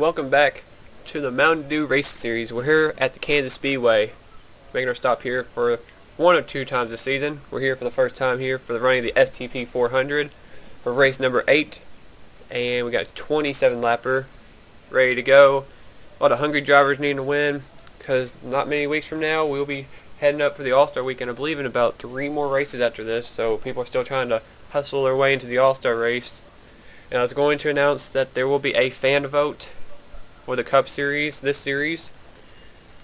welcome back to the Mountain Dew Race Series. We're here at the Kansas Speedway, making our stop here for one or two times this season. We're here for the first time here for the running of the STP 400 for race number 8, and we got a 27 lapper ready to go. A lot of hungry drivers needing to win, because not many weeks from now we'll be heading up for the All-Star Weekend. I believe in about 3 more races after this, so people are still trying to hustle their way into the All-Star race. And I was going to announce that there will be a fan vote for the Cup Series, this series,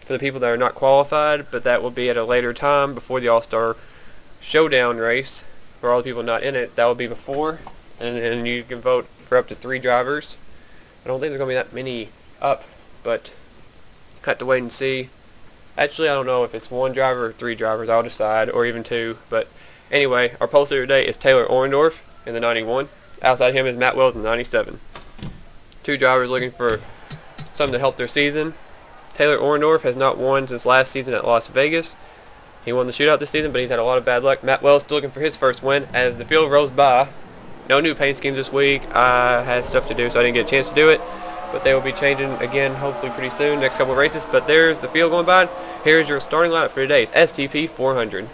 for the people that are not qualified, but that will be at a later time before the All-Star Showdown race. For all the people not in it, that will be before, and then you can vote for up to 3 drivers. I don't think there's going to be that many up, but have to wait and see. Actually, I don't know if it's 1 driver or 3 drivers. I'll decide, or even 2. But anyway, our pole sitter today is Taylor Orendorff in the 91. Outside him is Matt Wells in the 97. 2 drivers looking for something to help their season. Taylor Orendorff has not won since last season at Las Vegas. He won the shootout this season, but he's had a lot of bad luck. Matt Wells still looking for his first win as the field rolls by. No new paint schemes this week. I had stuff to do, so I didn't get a chance to do it. But they will be changing again, hopefully pretty soon, next couple of races. But there's the field going by. Here's your starting lineup for today's STP 400.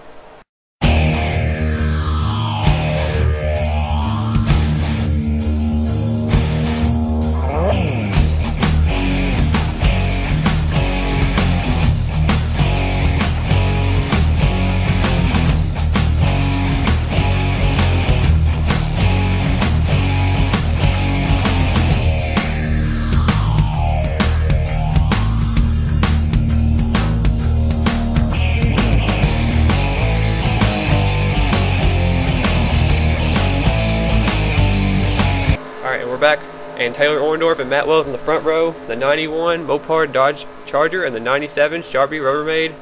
Alright, and we're back, and Taylor Orendorff and Matt Wells in the front row, the 91 Mopar Dodge Charger, and the 97 Sharpie Rubbermaid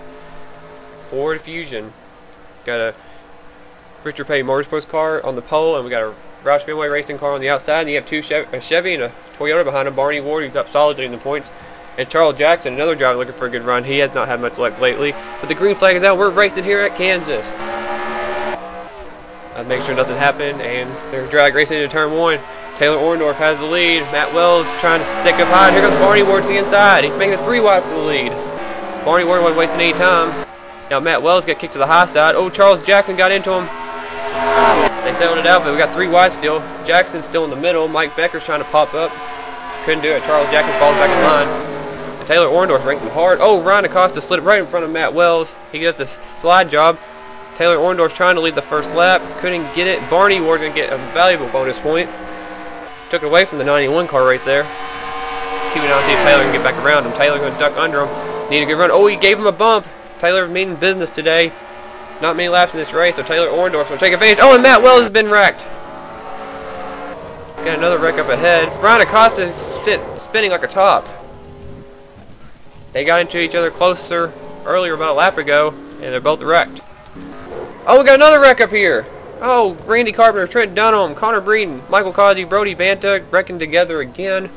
Ford Fusion. Got a Richard Petty Motorsports car on the pole, and we got a Roush Fenway Racing car on the outside, and you have 2 a Chevy and a Toyota behind him. Barney Ward, who's up solidly in the points, and Charles Jackson, another driver looking for a good run. He has not had much luck lately, but the green flag is out. We're racing here at Kansas. I'll make sure nothing happened, and they're drag racing into turn 1. Taylor Orendorff has the lead. Matt Wells trying to stick up high. Here goes Barney Ward to the inside. He's making it 3 wide for the lead. Barney Ward wasn't wasting any time. Now Matt Wells got kicked to the high side. Oh, Charles Jackson got into him. They settled it out, but we got 3 wide still. Jackson's still in the middle. Mike Becker's trying to pop up. Couldn't do it. Charles Jackson falls back in line. And Taylor Orendorff racing hard. Oh, Ryan Acosta slid right in front of Matt Wells. He gets a slide job. Taylor Orendorff trying to lead the first lap. Couldn't get it. Barney Ward's going to get a valuable bonus point. Took it away from the 91 car right there. Keeping on to see if Taylor can get back around him. Taylor going to duck under him. Need a good run. Oh, he gave him a bump. Taylor meaning business today. Not many laps in this race, so Taylor Orendorff will take advantage. Oh, and Matt Wells has been wrecked. Got another wreck up ahead. Ryan Acosta is spinning like a top. They got into each other closer earlier about a lap ago, and they're both wrecked. Oh, we got another wreck up here. Oh, Randy Carpenter, Trent Dunham, Connor Breeden, Michael Causey, Brody Banta wrecking together again.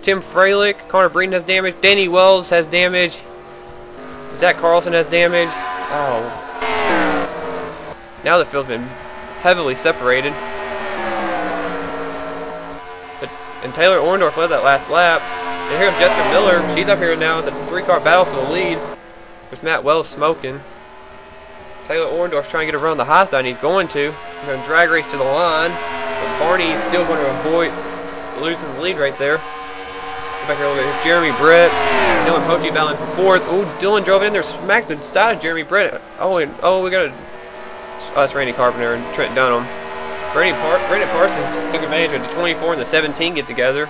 Tim Freilich, Connor Breeden has damage. Danny Wells has damage. Zach Carlson has damage. Oh. Now the field's been heavily separated. And Taylor Orendorff led that last lap. And here's Jessica Miller. She's up here now. It's a 3-car battle for the lead. There's Matt Wells smoking. Taylor Orendorff's trying to get around the high side, and he's going to. He's going to drag race to the line. But Barney's still going to avoid losing the lead right there. Go back here a little bit. Jeremy Brett. Dylan Poche battling for 4th. Oh, Dylan drove in there, smacked the side of Jeremy Brett. Oh, and we got us, Randy Carpenter and Trent Dunham. Brandon Parsons took advantage of the 24 and the 17 get together.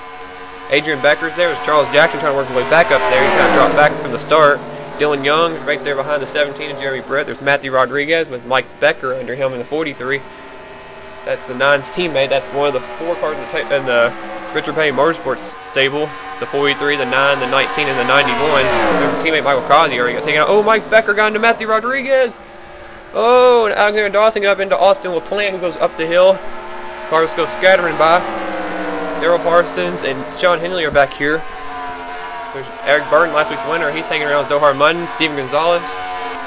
Adrian Becker's there. There's Charles Jackson trying to work his way back up there. He kind of dropped back from the start. Dylan Young right there behind the 17 and Jeremy Brett. There's Matthew Rodriguez with Mike Becker under him in the 43. That's the 9's teammate. That's one of the 4 cars in the Richard Petty Motorsports stable. The 43, the 9, the 19, and the 91. Their teammate Michael Causey already got taken out. Oh, Mike Becker got into Matthew Rodriguez. Oh, and Alexander Dawson got up into Austin LaPlante, who goes up the hill. Cars go scattering by. Daryl Parsons and Sean Henley are back here. There's Eric Burton, last week's winner. He's hanging around Zohar Mutton, Steven Gonzalez,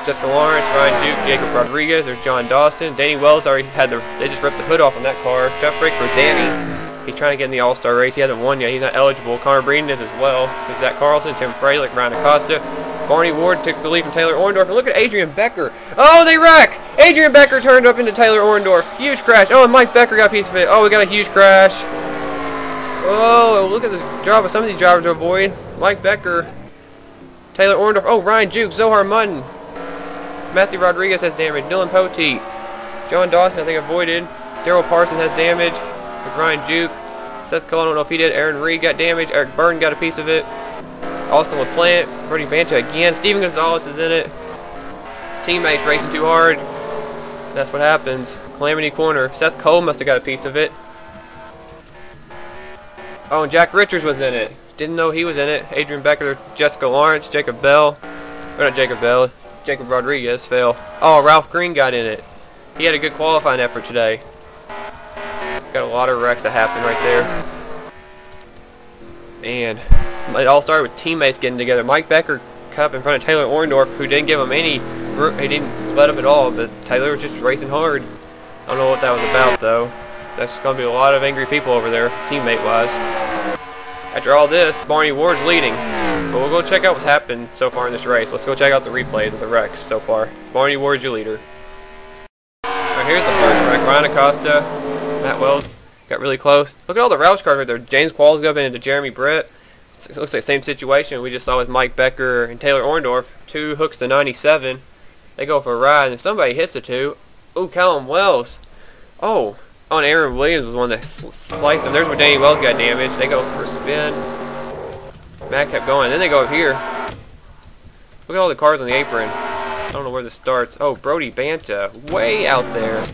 Jessica Lawrence, Ryan Duke, Jacob Rodriguez. There's John Dawson. Danny Wells already had they just ripped the hood off on that car. Tough break for Danny. He's trying to get in the All-Star race. He hasn't won yet. He's not eligible. Connor Breen is as well. This is Zach Carlson, Tim Fralick, Ryan Acosta. Barney Ward took the lead from Taylor Orndorff. And look at Adrian Becker. Oh, they wreck! Adrian Becker turned up into Taylor Orndorff. Huge crash. Oh, and Mike Becker got a piece of it. Oh, we got a huge crash. Oh, look at the job of some of these drivers to avoid. Mike Becker. Taylor Orndorff. Oh, Ryan Juke. Zohar Mutton. Matthew Rodriguez has damage. Dylan Poteet. John Dawson, I think, avoided. Daryl Parsons has damage with Ryan Juke. Seth Cole, I don't know if he did. Aaron Reed got damage. Eric Burton got a piece of it. Austin LaPlante. Brody Banta again. Steven Gonzalez is in it. Teammates racing too hard. That's what happens. Calamity Corner. Seth Cole must have got a piece of it. Oh, and Jack Richards was in it. Didn't know he was in it. Adrian Becker, Jessica Lawrence, Jacob Bell. Or not Jacob Bell. Jacob Rodriguez fell. Oh, Ralph Green got in it. He had a good qualifying effort today. Got a lot of wrecks that happened right there. And it all started with teammates getting together. Mike Becker cut up in front of Taylor Orndorff, who didn't give him any, he didn't let up at all, but Taylor was just racing hard. I don't know what that was about, though. That's going to be a lot of angry people over there, teammate-wise. After all this, Barney Ward's leading. But we'll go check out what's happened so far in this race. Let's go check out the replays of the wrecks so far. Barney Ward's your leader. Alright, here's the first wreck. Ryan Acosta, Matt Wells got really close. Look at all the Roush cars right there. James Qualls got into Jeremy Britt. It looks like the same situation we just saw with Mike Becker and Taylor Orndorff. 2 hooks to 97. They go for a ride, and somebody hits the 2. Ooh, Callum Wells. Oh, and Aaron Williams was one that sliced him. There's where Danny Wells got damaged. They go for a spin. Matt kept going. Then they go up here. Look at all the cars on the apron. I don't know where this starts. Oh, Brody Banta. Way out there.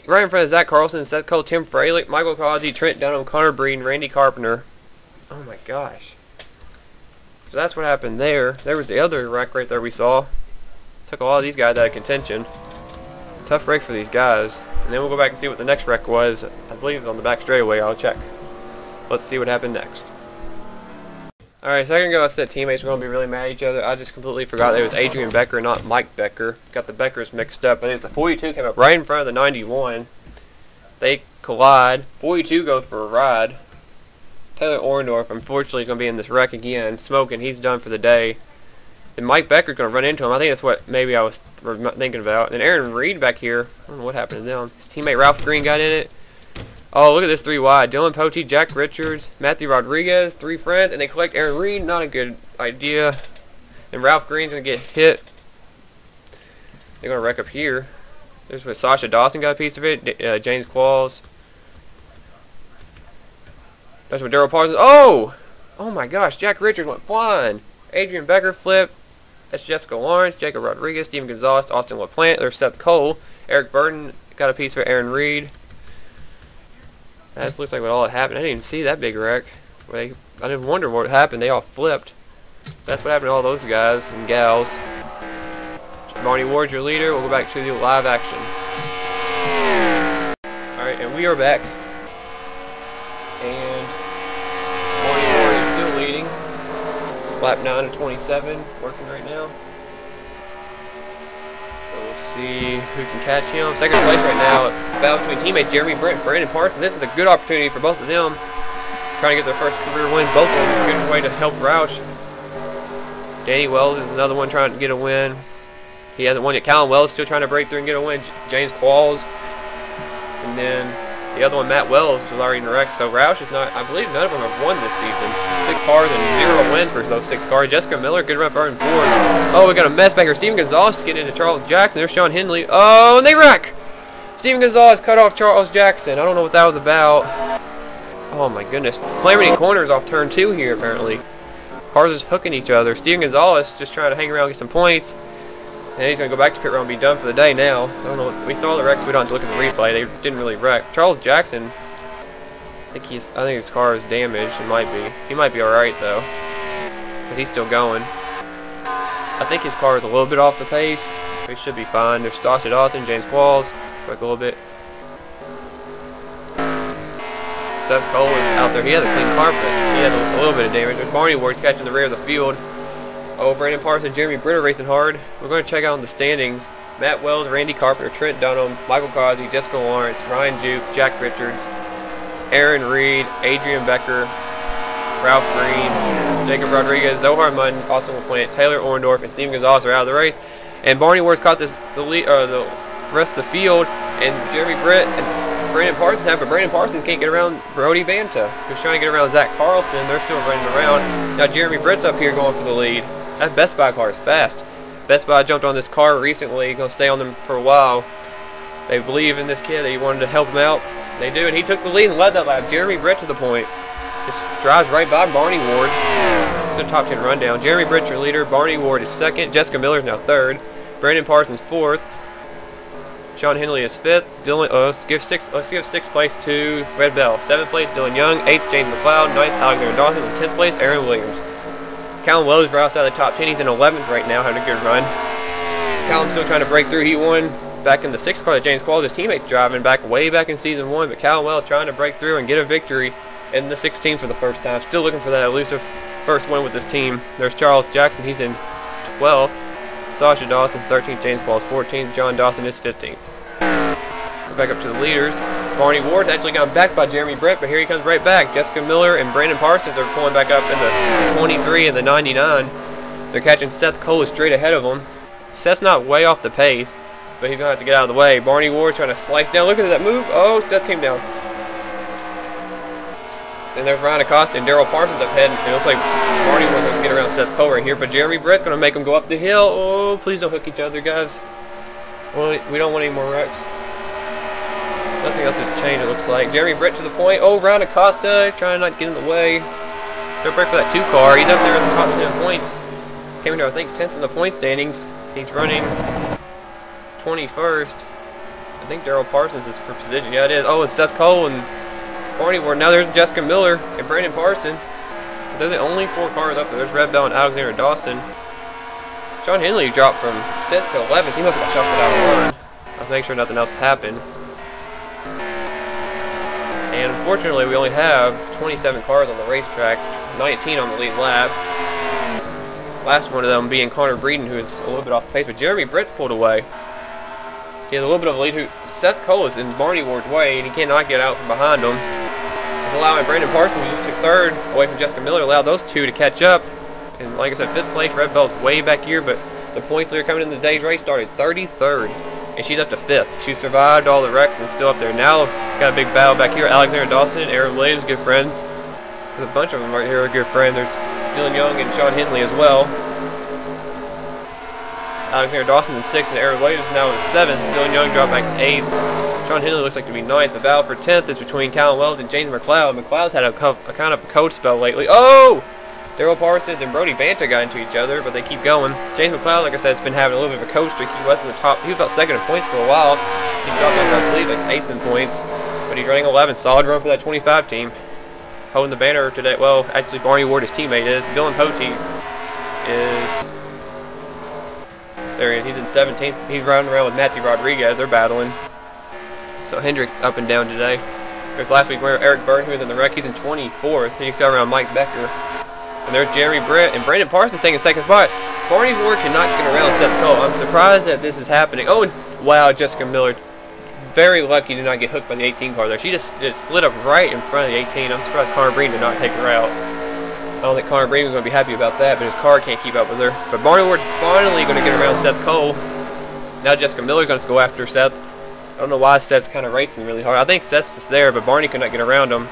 Right in front of Zach Carlson, Seth Cole, Tim Fralick, Michael Causey, Trent Dunham, Connor Breen, Randy Carpenter. Oh my gosh. So that's what happened there. There was the other wreck right there we saw. Took a lot of these guys out of contention. Tough wreck for these guys. And then we'll go back and see what the next wreck was. I believe it was on the back straightaway. I'll check. Let's see what happened next. Alright, so I can go. I said teammates were going to be really mad at each other. I just completely forgot it was Adrian Becker, not Mike Becker. Got the Beckers mixed up. But it's the 42 came up right in front of the 91. They collide. 42 goes for a ride. Taylor Orndorff, unfortunately, is going to be in this wreck again. Smoking. He's done for the day. And Mike Becker's going to run into him. I think that's what maybe I was thinking about. And Aaron Reed back here. I don't know what happened to them. His teammate Ralph Green got in it. Oh, look at this 3 wide. Dylan Poteet, Jack Richards, Matthew Rodriguez, 3 friends. And they collect Aaron Reed. Not a good idea. And Ralph Green's going to get hit. They're going to wreck up here. There's where Sasha Dawson got a piece of it. James Qualls. That's what Daryl Parsons. Oh! Oh my gosh, Jack Richards went flying. Adrian Becker flipped. That's Jessica Lawrence, Jacob Rodriguez, Steven Gonzalez, Austin LaPlante. There's Seth Cole. Eric Burton got a piece for Aaron Reed. That looks like what all that happened. I didn't even see that big wreck. I didn't wonder what happened. They all flipped. That's what happened to all those guys and gals. Barney Ward's your leader. We'll go back to the live action. Alright, and we are back. And Barney Ward is still leading. Lap 9 of 27, working right now. So we'll see who can catch him. Second place right now. Battle between teammates Jeremy Britt and Brandon Parsons. This is a good opportunity for both of them. Trying to get their first career win. Both of them. Good way to help Roush. Danny Wells is another one trying to get a win. He hasn't won yet. Callum Wells still trying to break through and get a win. James Qualls. And then the other one, Matt Wells, was already in the wreck. So Roush is not, I believe none of them have won this season. 6 cars and 0 wins for those 6 cars. Jessica Miller, good run for her in 4. Oh, we got a mess back here. Steven Gonzalez getting into Charles Jackson. There's Sean Henley. Oh, and they wreck! Steven Gonzalez cut off Charles Jackson. I don't know what that was about. Oh my goodness. Calamity Corner is off turn 2 here apparently. Cars just hooking each other. Steven Gonzalez just trying to hang around and get some points. And he's going to go back to pit road and be done for the day now. I don't know. We saw the wrecks. We don't have to look at the replay. They didn't really wreck. Charles Jackson, I think his car is damaged. It might be. He might be alright though, because he's still going. I think his car is a little bit off the pace. He should be fine. There's Sasha Dawson, James Qualls. Quick a little bit. Seth Cole is out there. He has a clean car, but he has a little bit of damage. There's Barney Ward's catching the rear of the field. Oh, Brandon Parsons, Jeremy Britt are racing hard. We're going to check out the standings. Matt Wells, Randy Carpenter, Trent Dunham, Michael Causey, Jessica Lawrence, Ryan Juke, Jack Richards, Aaron Reed, Adrian Becker, Ralph Green, Jacob Rodriguez, Zohar Munn, Austin LaPlante, Taylor Orndorff, and Steven Gonzalez are out of the race. And Barney Ward's caught the rest of the field, and Jeremy Britt and Brandon Parsons have, but Brandon Parsons can't get around Brody Banta, who's trying to get around Zach Carlson. They're still running around. Now Jeremy Britt's up here going for the lead. That Best Buy car is fast. Best Buy jumped on this car recently, gonna stay on them for a while. They believe in this kid. They wanted to help him out. They do, and he took the lead and led that lap. Jeremy Britt to the point. Just drives right by Barney Ward. The top 10 rundown. Jeremy Britt, your leader. Barney Ward is second. Jessica Miller is now third. Brandon Parsons fourth. Sean Henley is fifth. Dylan. Let's give sixth place to Red Bell. Seventh place Dylan Young. Eighth James McLeod. Ninth Alexander Dawson. And 10th place Aaron Williams. Callum Wells right outside the top 10. He's in 11th right now, having a good run. Callum's still trying to break through. He won back in the 6th car that James Qualls, his teammates driving way back in season 1, but Callum Wells trying to break through and get a victory in the 16 for the first time. Still looking for that elusive first win with this team. There's Charles Jackson, he's in 12th. Sasha Dawson 13th, James Qualls 14th, John Dawson is 15th. We're back up to the leaders. Barney Ward actually got back by Jeremy Britt, but here he comes right back. Jessica Miller and Brandon Parsons are pulling back up in the 23 and the 99. They're catching Seth Cole straight ahead of them. Seth's not way off the pace, but he's going to have to get out of the way. Barney Ward trying to slice down. Look at that move. Oh, Seth came down. And there's Ryan Acosta and Daryl Parsons up ahead. It looks like Barney Ward's going to get around Seth Cole right here, but Jeremy Britt's going to make him go up the hill. Oh, please don't hook each other, guys. Well, we don't want any more wrecks. Nothing else has changed, it looks like. Jeremy Britt to the point. Oh, Ryan Acosta trying not to get in the way. Don't break for that 2 car. He's up there in the top 10 points. Came into, I think, 10th in the point standings. He's running 21st. I think Daryl Parsons is for position. Yeah, it is. Oh, it's Seth Cole and Barney Ward. Now there's Jessica Miller and Brandon Parsons. They're the only 4 cars up there. There's Red Bell and Alexander Dawson. Sean Henley dropped from 5th to 11th. He must have got shuffled out of line. I'll make sure nothing else happened. And unfortunately, we only have 27 cars on the racetrack, 19 on the lead lap. Last one of them being Connor Breeden, who is a little bit off the pace, but Jeremy Britt's pulled away. He has a little bit of a lead. Seth Cole is in Barney Ward's way, and he cannot get out from behind him. He's allowing Brandon Parsons, who just took 3rd, away from Jessica Miller, allowed those 2 to catch up. And like I said, 5th place, Red Bell's way back here, but the points that are coming in the day's race started 33rd, and she's up to 5th. She survived all the wrecks and still up there. Now, got a big battle back here. Alexander Dawson and Aaron Williams, good friends. There's a bunch of them right here are good friends. There's Dylan Young and Sean Henley as well. Alexander Dawson in 6th and Aaron Williams now in 7th. Dylan Young dropped back to 8th. Sean Henley looks like to be 9th. The battle for 10th is between Callum Wells and James McLeod. McLeod's had a kind of a cold spell lately. Oh! Daryl Parsons and Brody Banta got into each other, but they keep going. James McLeod, like I said, has been having a little bit of a cold streak. He was in the top. He was about 2nd in points for a while. He dropped down to, I believe, like 8th in points, but he's running 11th. Solid run for that 25 team. Holding the banner today. Well, actually, Barney Ward, his teammate, is. Dylan Poteet is there. He's in 17th. He's running around with Matthew Rodriguez. They're battling. So Hendrick's up and down today. There's last week where Eric Byrne, who was in the wreck, he's in 24th. He's still around Mike Becker. And there's Jeremy Britt and Brandon Parsons taking 2nd spot. Barney Ward cannot get around Seth Cole. I'm surprised that this is happening. Oh, and wow, Jessica Miller. Very lucky to not get hooked by the 18 car there. She just slid up right in front of the 18. I'm surprised Connor Breeden did not take her out. I don't think Connor Breeden was going to be happy about that, but his car can't keep up with her. But Barney Ward's finally going to get around Seth Cole. Now Jessica Miller's going to go after Seth. I don't know why Seth's kind of racing really hard. I think Seth's just there, but Barney could not get around him.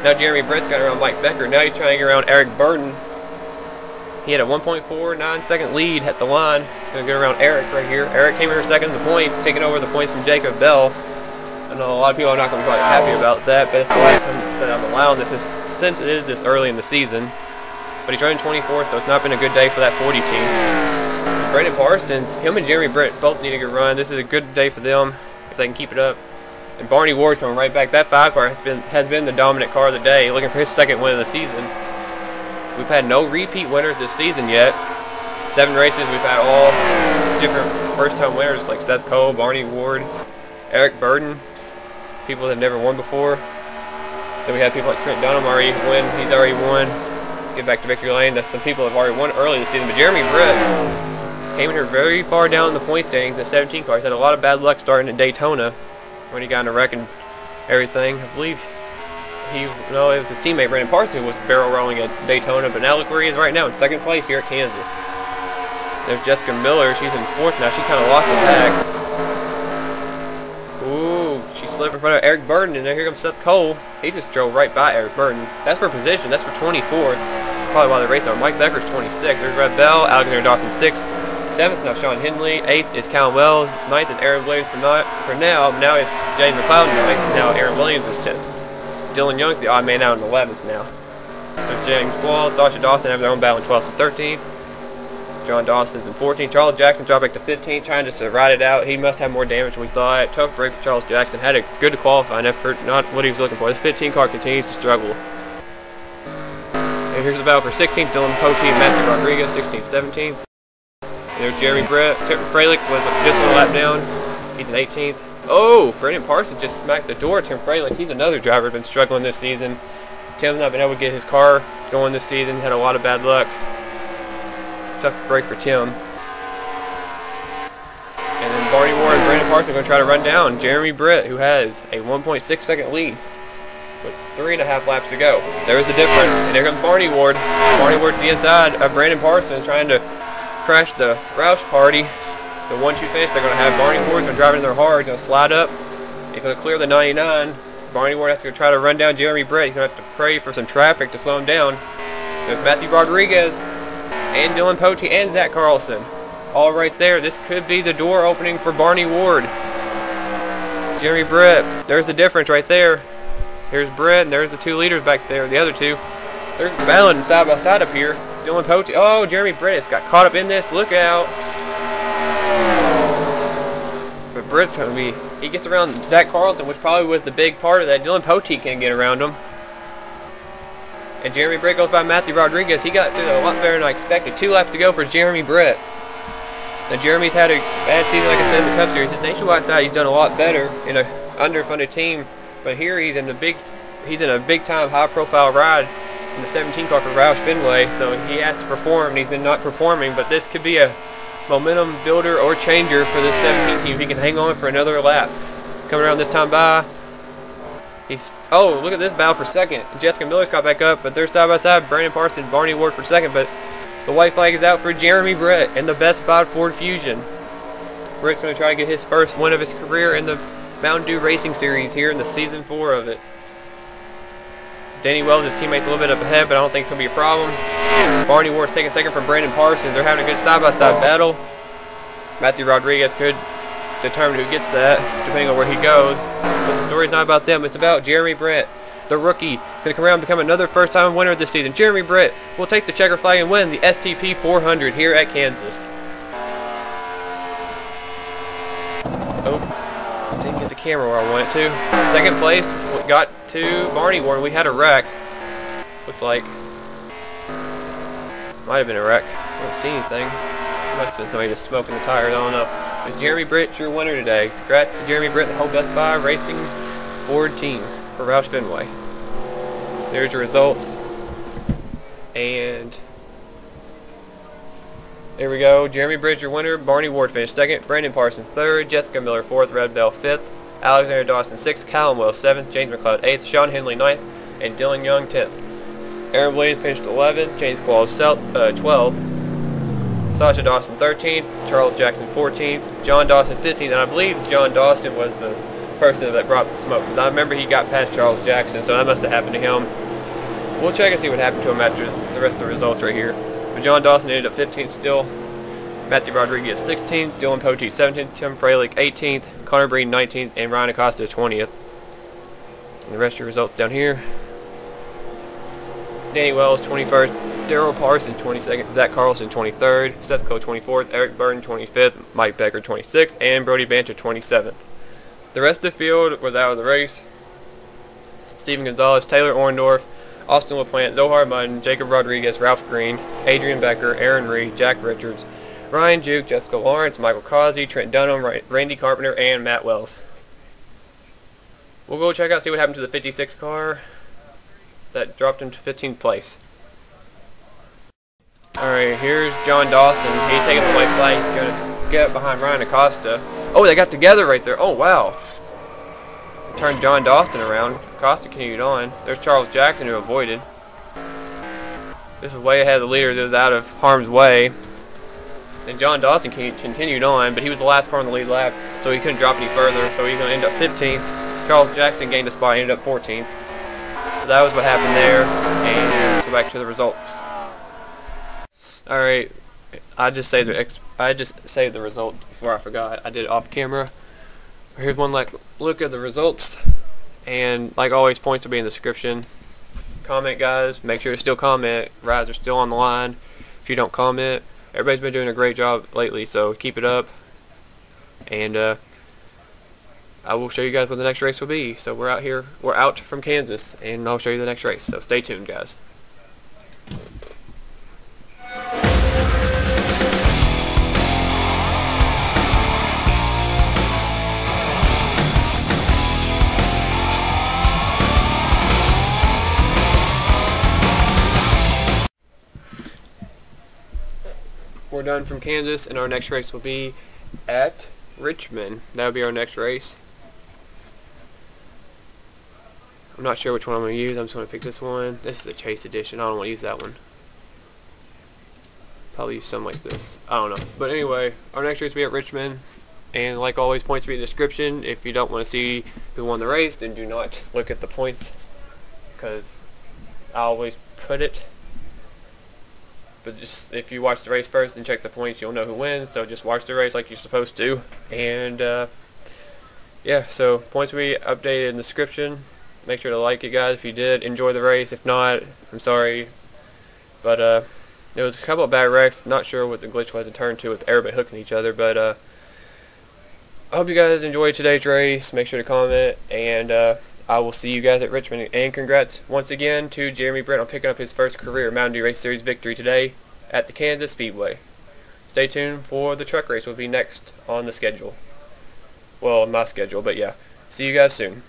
Now Jeremy Britt's got around Mike Becker. Now he's trying to get around Eric Burton. He had a 1.49 second lead at the line. Going to get around Eric right here. Eric came here 2nd in the point, taking over the points from Jacob Bell. I know a lot of people are not going to be quite happy about that, but it's the last time that I'm allowing this since it is this early in the season. But he's running 24th, so it's not been a good day for that 40 team. Brandon Parsons, him and Jeremy Britt both need a good run. This is a good day for them if they can keep it up. And Barney Ward coming right back. That 5 car has been the dominant car of the day, looking for his 2nd win of the season. We've had no repeat winners this season yet. 7 races, we've had all different first-time winners like Seth Cole, Barney Ward, Eric Burden, people that have never won before. Then we have people like Trent Dunham already win. He's already won. Get back to victory lane. That's some people that have already won early this season. But Jeremy Britt came in here very far down in the point standings at 17 cars. Had a lot of bad luck starting in Daytona when he got in a wreck and everything. I believe No, it was his teammate Brandon Parsons who was barrel rolling at Daytona, but now look where he is right now in second place here at Kansas. There's Jessica Miller. She's in fourth now. She kind of lost the pack. Ooh, she slipped in front of Eric Burden, and here comes Seth Cole. He just drove right by Eric Burden. That's for position. That's for 24th. Probably why they're racing on. Mike Becker's 26th. There's Red Bell. Alexander Dawson 6th. 7th now Sean Henley. 8th is Callum Wells. 9th is Aaron Williams for now. Now it's James McLeod 9th. Now Aaron Williams is 10th. Dylan Young's the odd man out in 11th now. There's James Wall. Sasha Dawson have their own battle in 12th and 13th. John Dawson's in 14th. Charles Jackson dropped back to 15th, trying just to ride it out. He must have more damage than we thought. Tough break for Charles Jackson. Had a good qualifying effort, not what he was looking for. This 15 car continues to struggle. And here's the battle for 16th. Dylan Pope and Matthew Rodriguez, 16th, 17th. There's Jeremy Brett. Fralick was just one lap down. He's in 18th. Oh, Brandon Parsons just smacked the door. Tim Fralick, he's another driver who's been struggling this season. Tim's not been able to get his car going this season. Had a lot of bad luck. Tough break for Tim. And then Barney Ward and Brandon Parsons are going to try to run down Jeremy Britt, who has a 1.6 second lead with 3.5 laps to go. There's the difference. And there comes Barney Ward. Barney Ward to the inside of Brandon Parsons, trying to crash the Roush party. The 1-2 finish, they're going to have Barney Ward going to drive in there hard. He's going to slide up. He's going to clear the 99. Barney Ward has to try to run down Jeremy Britt. He's going to have to pray for some traffic to slow him down. There's Matthew Rodriguez and Dylan Pote and Zach Carlson. All right there. This could be the door opening for Barney Ward. Jeremy Britt. There's the difference right there. Here's Britt, and there's the 2 leaders back there. The other 2. They're battling side by side up here. Dylan Pote. Oh, Jeremy Britt has got caught up in this. Look out. But Britt's going to be... He gets around Zach Carlson, which probably was the big part of that. Dylan Pote can't get around him. And Jeremy Britt goes by Matthew Rodriguez. He got through a lot better than I expected. 2 laps to go for Jeremy Britt. Now Jeremy's had a bad season, like I said, in the Cup Series. His nationwide side, he's done a lot better in an underfunded team. But here he's in a big time, high-profile ride in the 17 car for Roush Fenway. So he has to perform, and he's been not performing. But this could be a momentum builder or changer for this 17 team. He can hang on for another lap. Coming around this time by. Oh, look at this battle for second. Jessica Miller's caught back up, but they're side by side. Brandon Parsons and Barney Ward for second, but the white flag is out for Jeremy Britt in the Best Buy Ford Fusion. Britt's going to try to get his first win of his career in the Mountain Dew Racing Series here in the Season 4 of it. Danny Wells, his teammate's a little bit up ahead, but I don't think it's going to be a problem. Barney Ward's taking second from Brandon Parsons. They're having a good side-by-side battle. Matthew Rodriguez could determine who gets that, depending on where he goes. But the story's not about them. It's about Jeremy Britt, the rookie. He's going to come around and become another first-time winner this season. Jeremy Britt will take the checker flag and win the STP 400 here at Kansas. Oh, didn't get the camera where I wanted to. Second place got to Barney Ward. We had a wreck. Looked like might have been a wreck. I don't see anything. Must have been somebody just smoking the tires. I don't know. But Jeremy Britt, your winner today. Congrats to Jeremy Britt, the whole Best Buy Racing Ford team for Roush Fenway. There's your results. And there we go. Jeremy Britt, your winner. Barney Ward finished second. Brandon Parsons third. Jessica Miller fourth. Red Bell fifth. Alexander Dawson sixth. Callum Wells seventh. James McLeod eighth. Sean Henley ninth. And Dylan Young 10th. Aaron Williams finished 11th. James Qualls 12th. Sasha Dawson 13th. Charles Jackson 14th. John Dawson 15th. And I believe John Dawson was the person that brought the smoke. I remember he got past Charles Jackson, so that must have happened to him. We'll check and see what happened to him after the rest of the results right here. But John Dawson ended up 15th still. Matthew Rodriguez 16th. Dylan Pote 17th. Tim Fralick 18th. Connor Breen 19th. And Ryan Acosta 20th. And the rest of your results down here. Danny Wells 21st, Daryl Parsons 22nd, Zach Carlson 23rd, Seth Cole 24th, Eric Burton 25th, Mike Becker 26th, and Brody Banter 27th. The rest of the field was out of the race. Steven Gonzalez, Taylor Orndorff, Austin LaPlante, Zohar Mutton, Jacob Rodriguez, Ralph Green, Adrian Becker, Aaron Reed, Jack Richards, Ryan Juke, Jessica Lawrence, Michael Causey, Trent Dunham, Randy Carpenter, and Matt Wells. We'll go check out, see what happened to the 56 car. That dropped him to 15th place. Alright, here's John Dawson. He's taking the white flag. He's going to get up behind Ryan Acosta. Oh, they got together right there. Oh, wow. turned John Dawson around. Costa continued on. There's Charles Jackson, who avoided. This is way ahead of the leader that was out of harm's way. And John Dawson continued on, but he was the last car on the lead lap, so he couldn't drop any further, so he's going to end up 15th. Charles Jackson gained a spot, ended up 14th. So that was what happened there, and let's go back to the results. Alright, I just saved the result before I forgot. I did it off camera. Here's one look at the results, and like always, points will be in the description. Comment, guys. Make sure to still comment. Rides are still on the line. If you don't comment, everybody's been doing a great job lately, so keep it up. And I will show you guys what the next race will be. So we're out from Kansas, and I'll show you the next race. So stay tuned, guys. We're done from Kansas, and our next race will be at Richmond. That'll be our next race. I'm not sure which one I'm going to use. I'm just going to pick this one. This is the Chase Edition. I don't want to use that one. Probably use something like this. I don't know. But anyway, our next race will be at Richmond. And like always, points will be in the description. If you don't want to see who won the race, then do not look at the points, because I always put it. But just if you watch the race first and check the points, you'll know who wins. So just watch the race like you're supposed to. And yeah, so points will be updated in the description. Make sure to like it, guys, if you did enjoy the race. If not, I'm sorry. But there was a couple of bad wrecks. Not sure what the glitch was in turn 2 with everybody hooking each other. But I hope you guys enjoyed today's race. Make sure to comment, and I will see you guys at Richmond. And congrats once again to Jeremy Brent on picking up his first career Mountain Dew Race Series victory today at the Kansas Speedway. Stay tuned for the truck race. Will be next on the schedule. Well, my schedule, but yeah. See you guys soon.